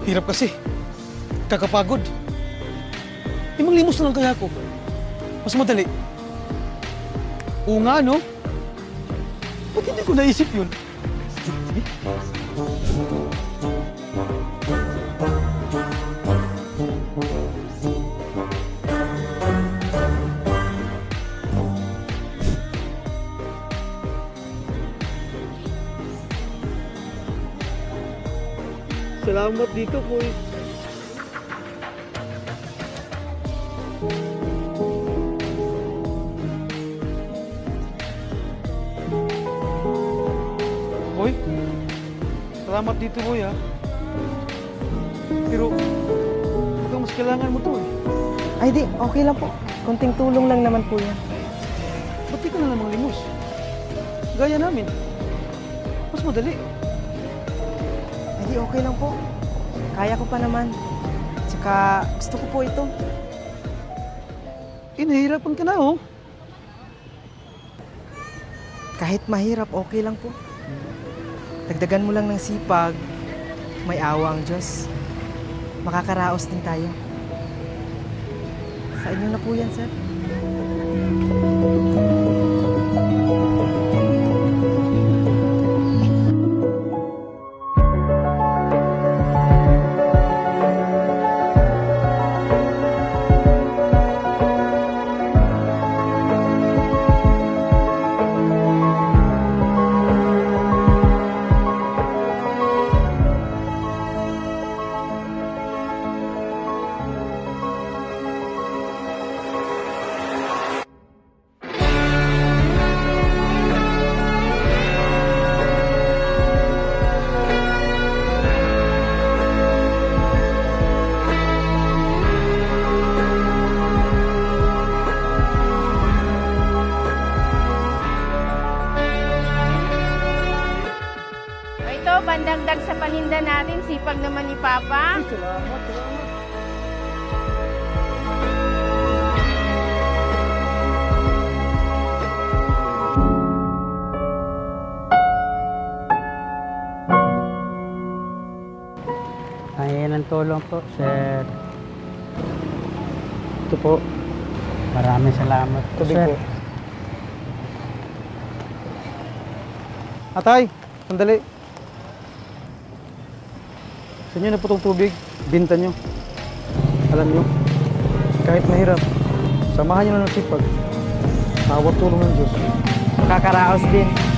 Hirap kasi. Kakapagod. Limos na lang kaya ako. Mas madali. Oo nga, no? Ba't hindi ko naisip yun? Sige. Salamat dito, boy. Boy, salamat dito, boy, ha. Pero, mukhang mas kailangan mo to, eh. Ay di, okay lang po. Konting tulong lang naman po yan. Ba't di ka na namang limos? Gaya namin. Mas madali. Ay di, okay lang po. Kaya ko pa naman. Tsaka gusto ko po ito. Nahihirapan ka na, oh. Kahit mahirap, okay lang po. Dagdagan mo lang ng sipag. May awa ang Diyos. Makakaraos din tayo. Sa inyo na po yan, sir. Ito, pandagdag sa paninda natin. Sipag naman ni Papa. Salamat, salamat. Ayan ang tulong po, sir. Ito po. Maraming salamat po, Tubig sir. po. Atay, sandali. Sa inyo na po itong tubig, binta nyo. Alam nyo, kahit mahirap, samahan nyo na ng sipag. Tawag tulong ng Diyos. Makakaraos din.